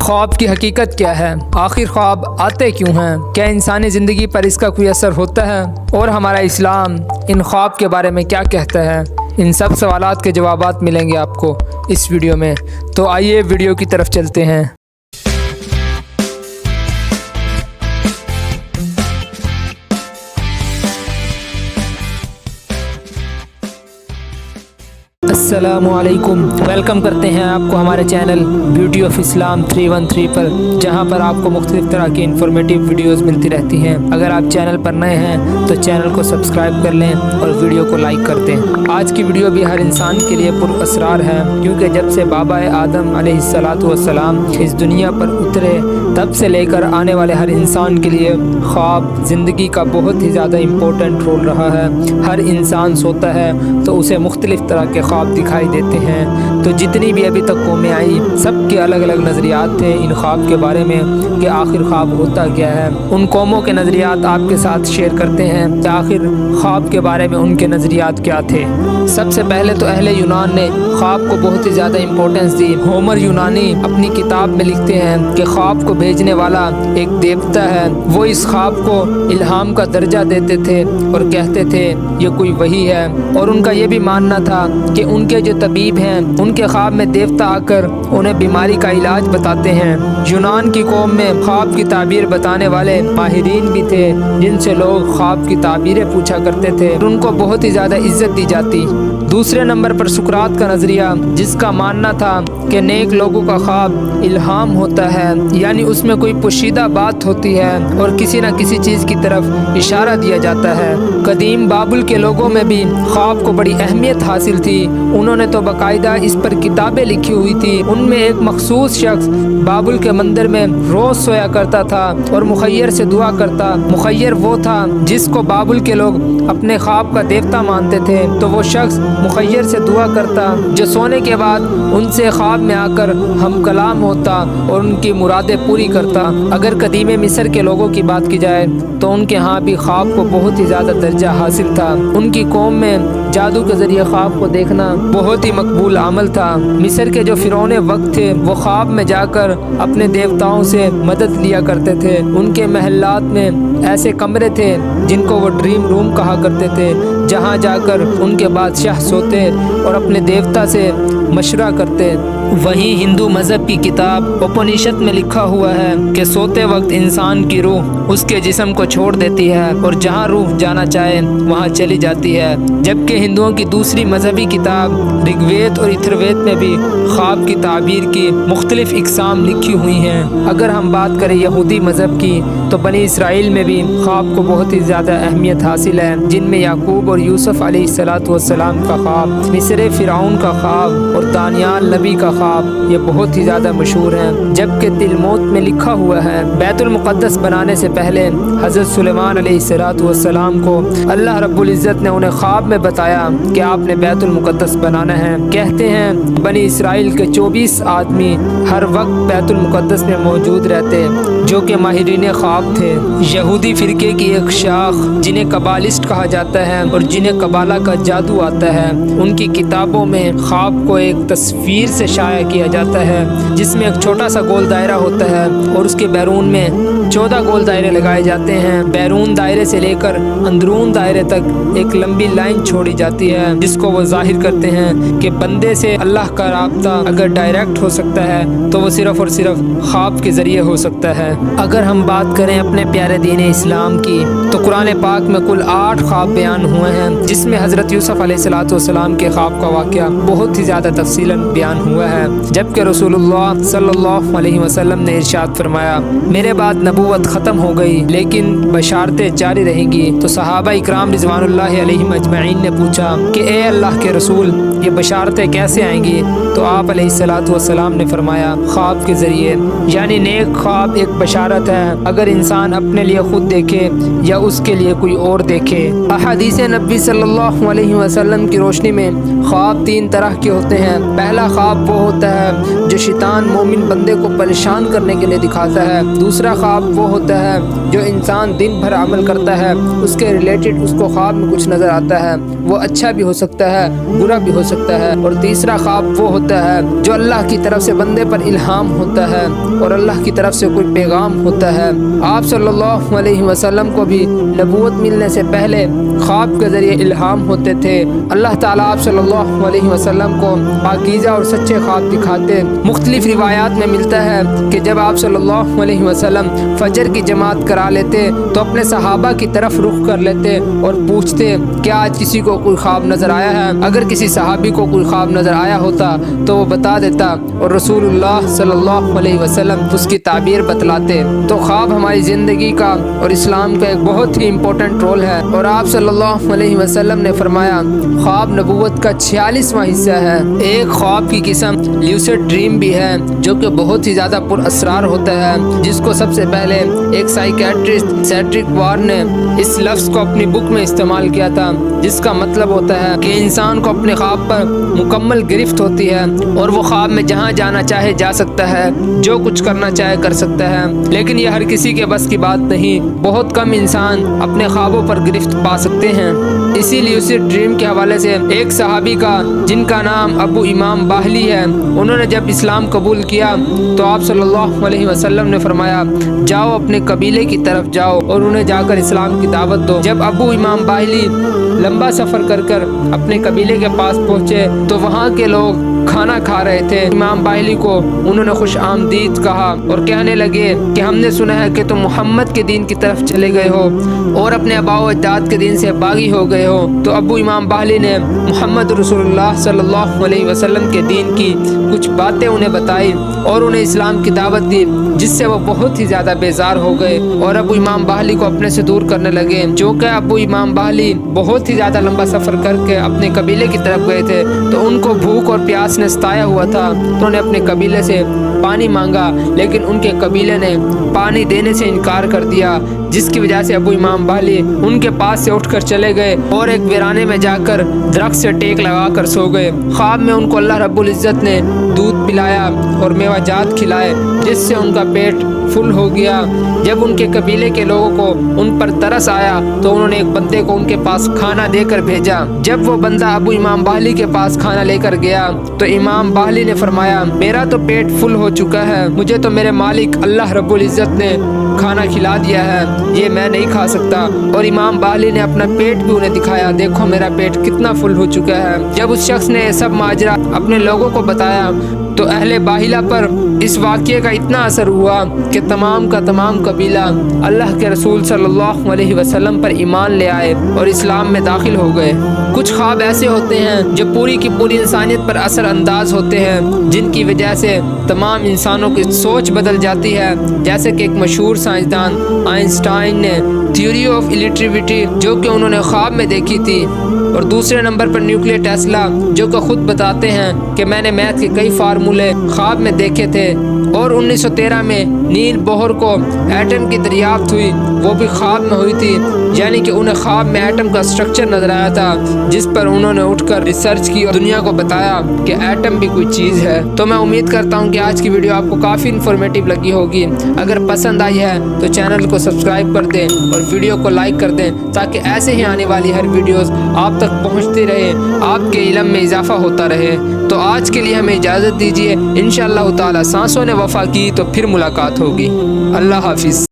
ख्वाब की हकीकत क्या है, आखिर ख्वाब आते क्यों हैं, क्या इंसानी ज़िंदगी पर इसका कोई असर होता है और हमारा इस्लाम इन ख्वाब के बारे में क्या कहता है। इन सब सवालात के जवाबात मिलेंगे आपको इस वीडियो में। तो आइए वीडियो की तरफ चलते हैं। अस्सलामुअलैकुम, वेलकम करते हैं आपको हमारे चैनल ब्यूटी ऑफ इस्लाम 313 पर, जहां पर आपको मुख्तलिफ तरह की इंफॉर्मेटिव वीडियोस मिलती रहती हैं। अगर आप चैनल पर नए हैं तो चैनल को सब्सक्राइब कर लें और वीडियो को लाइक कर दें। आज की वीडियो भी हर इंसान के लिए पुरअसरार है, क्योंकि जब से बाबा आदम अलैहिस्सलाम इस दुनिया पर उतरे तब से लेकर आने वाले हर इंसान के लिए ख्वाब ज़िंदगी का बहुत ही ज़्यादा इम्पोर्टेंट रोल रहा है। हर इंसान सोता है तो उसे मुख्तलिफ तरह के ख्वाब दिखाई देते हैं। तो जितनी भी अभी तक कौमें आई, सबके अलग अलग नज़रियात थे इन ख्वाब के बारे में कि आखिर ख्वाब होता क्या है। उन कौमों के नज़रियात आपके साथ शेयर करते हैं कि आखिर ख्वाब के बारे में उनके नज़रियात क्या थे। सबसे पहले तो अहले यूनान ने ख्वाब को बहुत ही ज़्यादा इम्पोर्टेंस दी। होमर यूनानी अपनी किताब में लिखते हैं कि ख्वाब को भेजने वाला एक देवता है। वो इस ख्वाब को इल्हाम का दर्जा देते थे और कहते थे ये कोई वही है। और उनका ये भी मानना था कि उनके जो तबीब हैं उनके ख्वाब में देवता आकर उन्हें बीमारी का इलाज बताते हैं। यूनान की कौम में ख्वाब की ताबीर बताने वाले माहिरीन भी थे, जिनसे लोग ख्वाब की ताबीरें पूछा करते थे और उनको बहुत ही ज़्यादा इज्जत दी जाती। दूसरे नंबर पर सुकरात का नज़रिया, जिसका मानना था कि नेक लोगों का ख्वाब इल्हाम होता है, यानी उसमें कोई पोशीदा बात होती है और किसी न किसी चीज़ की तरफ इशारा दिया जाता है। कदीम बाबुल के लोगों में भी ख्वाब को बड़ी अहमियत हासिल थी। उन्होंने तो बाकायदा इस पर किताबें लिखी हुई थी। उनमें एक मखसूस शख्स बाबुल के मंदिर में रोज़ सोया करता था और मुखय्यर से दुआ करता। मुखय्यर वो था जिसको बाबुल के लोग अपने ख्वाब का देवता मानते थे। तो वो शख्स मुखय्यर से दुआ करता, जो सोने के बाद उनसे ख्वाब में आकर हम कलाम होता और उनकी मुरादें पूरी करता। अगर कदीमे मिस्र के लोगों की बात की जाए तो उनके यहाँ भी ख्वाब को बहुत ही ज़्यादा दर्जा हासिल था। उनकी कौम में जादू के ज़रिए ख्वाब को देखना बहुत ही मकबूल अमल था। मिस्र के जो फिरौने वक्त थे वो ख्वाब में जाकर अपने देवताओं से मदद लिया करते थे। उनके महल्लात में ऐसे कमरे थे जिनको वो ड्रीम रूम कहा करते थे, जहाँ जाकर उनके बादशाह सोते और अपने देवता से मशवरा करते। वहीं हिंदू मज़हब की किताब उपनिषद में लिखा हुआ है कि सोते वक्त इंसान की रूह उसके जिस्म को छोड़ देती है और जहाँ रूह जाना चाहे वहाँ चली जाती है। जबकि हिंदुओं की दूसरी मजहबी किताब ऋग्वेद और इथर्वेद में भी ख्वाब की ताबीर की मुख्तलिफ इकसाम लिखी हुई हैं। अगर हम बात करें यहूदी मज़हब की तो बनी इसराइल में भी ख्वाब को बहुत ही ज़्यादा अहमियत हासिल है, जिनमें याकूब और यूसुफ अलैहिस्सलाम का ख्वाब, मिस्र फ़िरौन का ख्वाब और दानियाल नबी का ख्वाब ये बहुत ही ज़्यादा मशहूर हैं। जबकि तिलमोत में लिखा हुआ है बैतुल मुक़द्दस बनाने से पहले हज़रत सुलेमान अलैहिस्सलाम को अल्लाह रब्बुल इज़्ज़त ने उन्हें ख्वाब में बताया कि आपने बैतुल मुक़द्दस बनाना है। कहते हैं बनी इसराइल के 24 आदमी हर वक्त बैतुल मुक़द्दस में मौजूद रहते, जो कि माहिरीन ख्वाब थे। यहूदी फ़िरके की एक शाख जिन्हें कबालिस्ट कहा जाता है और जिन्हें कबाला का जादू आता है, उनकी किताबों में ख्वाब को एक तस्वीर से शाया किया जाता है, जिसमें एक छोटा सा गोल दायरा होता है और उसके बैरून में 14 गोल दायरे लगाए जाते हैं। बैरून दायरे से लेकर अंदरून दायरे तक एक लंबी लाइन छोड़ी जाती है, जिसको वो जाहिर करते हैं कि बंदे से अल्लाह का राब्ता अगर डायरेक्ट हो सकता है तो वो सिर्फ़ और सिर्फ ख्वाब के ज़रिए हो सकता है। अगर हम बात करें अपने प्यारे दीन इस्लाम की तो कुरान पाक में कुल 8 ख्वाब बयान हुए हैं, जिसमें हज़रत यूसुफ अलैहिस्सलाम के ख्वाब का वाक़या बहुत ही ज़्यादा तफसीलन बयान हुआ है। जबकि रसूलुल्लाह सल्लल्लाहु अलैहि वसल्लम ने इरशाद फरमाया, मेरे बाद नबूवत ख़त्म हो गई लेकिन बशारतें जारी रहेंगी। तो सहाबा इकराम रिज़वानुल्लाहि अलैहिम अजमईन ने पूछा कि ए अल्लाह के रसूल, ये बशारतें कैसे आएंगी? तो आप अलैहिस्सलाम ने फरमाया ख्वाब के ज़रिए, यानी नेक ख्वाब एक बशारत है, अगर इंसान अपने लिए खुद देखे या उसके लिए कोई और देखे। अहादीस नबी सल्लल्लाहु अलैहि वसल्लम की रोशनी में ख्वाब 3 तरह के होते हैं। पहला ख्वाब वो होता है जो शैतान मोमिन बंदे को परेशान करने के लिए दिखाता है। दूसरा ख्वाब वो होता है जो इंसान दिन भर अमल करता है, उसके रिलेटेड उसको ख्वाब में कुछ नज़र आता है, वो अच्छा भी हो सकता है बुरा भी हो सकता है। और तीसरा ख्वाब वो होता ہوتا ہے جو اللہ کی طرف سے بندے پر الہام ہوتا ہے اور اللہ کی طرف سے کوئی پیغام ہوتا ہے۔ آپ صلی اللہ علیہ وسلم کو بھی نبوت ملنے سے پہلے خواب کے ذریعے الہام ہوتے تھے۔ اللہ تعالیٰ آپ صلی اللہ علیہ وسلم کو پاکیزہ اور سچے خواب دکھاتے۔ مختلف روایات میں ملتا ہے کہ جب آپ صلی اللہ علیہ وسلم فجر کی جماعت کرا لیتے تو اپنے صحابہ کی طرف رخ کر لیتے اور پوچھتے کیا آج کسی کو کوئی خواب نظر آیا ہے؟ اگر کسی صحابی کو کوئی خواب نظر آیا ہوتا تو وہ بتا دیتا اور رسول اللہ صلی اللہ علیہ وسلم اس کی تعبیر بتلاتے۔ تو خواب ہماری زندگی کا اور اسلام کا ایک بہت ہی امپورٹنٹ رول ہے، اور آپ صلی اللہ علیہ وسلم نے فرمایا خواب نبوت کا 46واں حصہ ہے۔ ایک خواب کی قسم لیوسڈ ڈریم بھی ہے جو کہ بہت ہی زیادہ پر اسرار ہوتا ہے، جس کو سب سے پہلے ایک سائیکیٹرسٹ سیڈرک وار نے اس لفظ کو اپنی بک میں استعمال کیا تھا، جس کا مطلب ہوتا ہے کہ انسان کو اپنے خواب پر مکمل گرفت ہوتی ہے اور وہ خواب میں جہاں جانا چاہے جا سکتا ہے، جو کچھ کرنا چاہے کر سکتا ہے، لیکن یہ ہر کسی کے بس کی بات نہیں۔ بہت کم انسان اپنے خوابوں پر گرفت پا سکتے ہیں۔ اسی لیے اسی ڈریم کے حوالے سے ایک صحابی کا جن کا نام ابو امام باہلی ہے، انہوں نے جب اسلام قبول کیا تو آپ صلی اللہ علیہ وسلم نے فرمایا جاؤ اپنے قبیلے کی طرف جاؤ اور انہیں جا کر اسلام کی دعوت دو۔ جب ابو امام باہلی لمبا سفر کر اپنے قبیلے کے پاس پہنچے تو وہاں کے لوگ کھانا کھا رہے تھے۔ امام باہلی کو انہوں نے خوش آمدید کہا اور کہنے لگے کہ ہم نے سنا ہے کہ تم محمد کے دین کی طرف چلے گئے ہو اور اپنے آباء و اجداد کے دین سے باغی ہو گئے ہو۔ تو ابو امام باہلی نے محمد رسول اللہ صلی اللہ علیہ وسلم کے دین کی کچھ باتیں انہیں بتائی اور انہیں اسلام کی دعوت دی، جس سے وہ بہت ہی زیادہ بیزار ہو گئے اور ابو امام باہلی کو اپنے سے دور کرنے لگے۔ چونکہ ابو امام باہلی بہت ہی زیادہ لمبا سفر کر کے اپنے قبیلے کی طرف گئے تھے تو ان کو بھوک اور پیاس نے ستایا ہوا تھا، تو انہوں نے اپنے قبیلے سے پانی مانگا، لیکن ان کے قبیلے نے پانی دینے سے انکار کر دیا، جس کی وجہ سے ابو امام باہلی ان کے پاس سے اٹھ کر چلے گئے اور ایک ویرانے میں جا کر درخت سے ٹیک لگا کر سو گئے۔ خواب میں ان کو اللہ رب العزت نے دودھ پلایا اور میوہ جات کھلائے، جس سے ان کا پیٹ فل ہو گیا۔ جب ان کے قبیلے کے لوگوں کو ان پر ترس آیا تو انہوں نے ایک بندے کو ان کے پاس کھانا دے کر بھیجا۔ جب وہ بندہ ابو امام باہلی کے پاس کھانا لے کر گیا تو امام باہلی نے فرمایا میرا تو پیٹ فل ہو چکا ہے، مجھے تو میرے مالک اللہ رب العزت نے کھانا کھلا دیا ہے، یہ میں نہیں کھا سکتا۔ اور امام باہلی نے اپنا پیٹ بھی انہیں دکھایا، دیکھو میرا پیٹ کتنا فل ہو چکا ہے۔ جب اس شخص نے یہ سب ماجرا اپنے لوگوں کو بتایا تو اہل باہلہ پر اس واقعے کا اتنا اثر ہوا کہ تمام کا تمام قبیلہ اللہ کے رسول صلی اللہ علیہ وسلم پر ایمان لے آئے اور اسلام میں داخل ہو گئے۔ کچھ خواب ایسے ہوتے ہیں جو پوری کی پوری انسانیت پر اثر انداز ہوتے ہیں، جن کی وجہ سے تمام انسانوں کی سوچ بدل جاتی ہے، جیسے کہ ایک مشہور سائنسدان آئنسٹائن نے تھیوری آف ریلیٹیوٹی جو کہ انہوں نے خواب میں دیکھی تھی، اور دوسرے نمبر پر نیوکلیر ٹیسلا جو کہ خود بتاتے ہیں کہ میں نے میتھ کے کئی فارمولے خواب میں دیکھے تھے، اور 1913 میں نیل بوہر کو ایٹم کی دریافت ہوئی، وہ بھی خواب میں ہوئی تھی، یعنی کہ انہیں خواب میں ایٹم کا سٹرکچر نظر آیا تھا، جس پر انہوں نے اٹھ کر ریسرچ کی اور دنیا کو بتایا کہ ایٹم بھی کوئی چیز ہے۔ تو میں امید کرتا ہوں کہ آج کی ویڈیو آپ کو کافی انفارمیٹیو لگی ہوگی۔ اگر پسند آئی ہے تو چینل کو سبسکرائب کر دیں اور ویڈیو کو لائک کر دیں تاکہ ایسے ہی آنے والی ہر ویڈیوز آپ تک پہنچتی رہے، آپ کے علم میں اضافہ ہوتا رہے۔ تو آج کے لیے ہمیں اجازت دیجیے، انشاءاللہ تعالی سانسوں نے وفا کی تو پھر ملاقات ہوگی۔ اللہ حافظ۔